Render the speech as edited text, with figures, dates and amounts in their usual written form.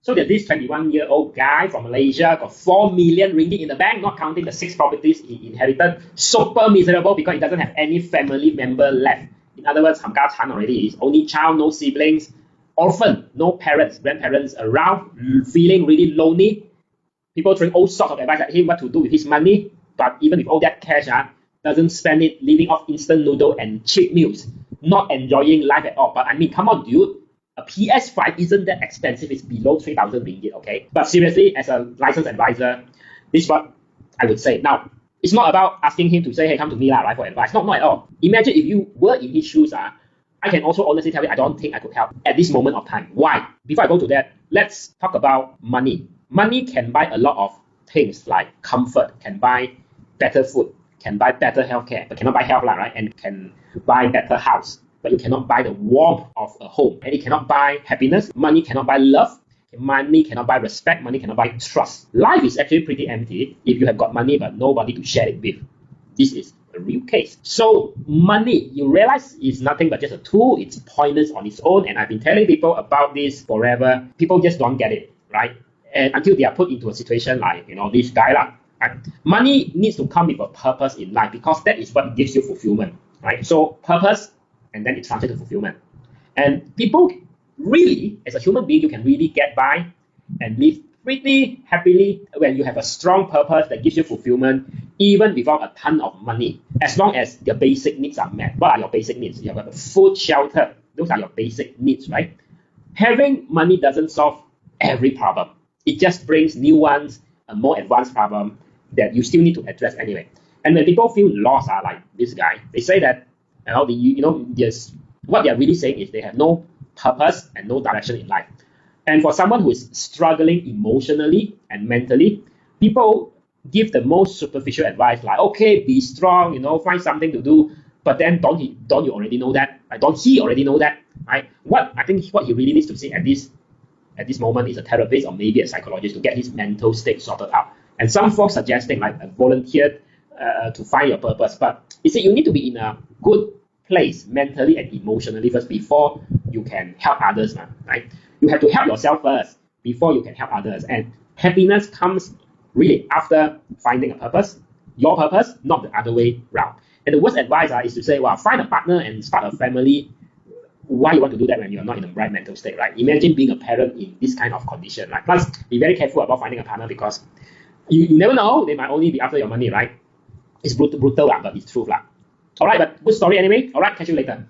So there's this 21-year-old guy from Malaysia, got 4 million ringgit in the bank, not counting the 6 properties he inherited. Super miserable because he doesn't have any family member left. In other words, Hamka Chan already is only child, no siblings, orphan, no parents, grandparents around, feeling really lonely. People throwing all sorts of advice at him what to do with his money, but even with all that cash, doesn't spend it living off instant noodle and cheap meals, not enjoying life at all. But I mean, come on, dude. A PS5 isn't that expensive. It's below 3,000 ringgit, okay? But seriously, as a licensed advisor, this is what I would say. Now, it's not about asking him to say, hey, come to me right, for advice. Not at all. Imagine if you were in his shoes, I can also honestly tell you I don't think I could help at this moment of time. Why? Before I go to that, let's talk about money. Money can buy a lot of things like comfort, can buy better food, can buy better healthcare, but cannot buy health, right? And can buy better house. But you cannot buy the warmth of a home. And it cannot buy happiness. Money cannot buy love. Money cannot buy respect. Money cannot buy trust. Life is actually pretty empty if you have got money but nobody to share it with. This is a real case. So money, you realize, is nothing but just a tool. It's pointless on its own. And I've been telling people about this forever. People just don't get it, right? And until they are put into a situation like, this guy, right? Money needs to come with a purpose in life because that is what gives you fulfillment, right? So purpose, and then it translates to fulfillment. And people really, as a human being, you can really get by and live pretty happily when you have a strong purpose that gives you fulfillment, even without a ton of money, as long as your basic needs are met. What are your basic needs? You have food, shelter. Those are your basic needs, right? Having money doesn't solve every problem. It just brings new ones, a more advanced problem that you still need to address anyway. And when people feel lost, like this guy, they say that yes, what they're really saying is they have no purpose and no direction in life. And for someone who is struggling emotionally and mentally, people give the most superficial advice like, okay, be strong, find something to do. But then don't you already know that? Don't he already know that? Right? I think what he really needs to see at this moment is a therapist or maybe a psychologist to get his mental state sorted out. And some folks suggesting like a volunteer to find your purpose. But you need to be in a good place mentally and emotionally first before you can help others, right? You have to help yourself first before you can help others. And happiness comes really after finding a purpose, your purpose, not the other way round. And the worst advice is to say, well, find a partner and start a family. Why you want to do that when you're not in the right mental state, right? Imagine being a parent in this kind of condition, right? Plus, be very careful about finding a partner because you never know, they might only be after your money, right? It's brutal, but it's true. All right, but good story anyway. All right, catch you later.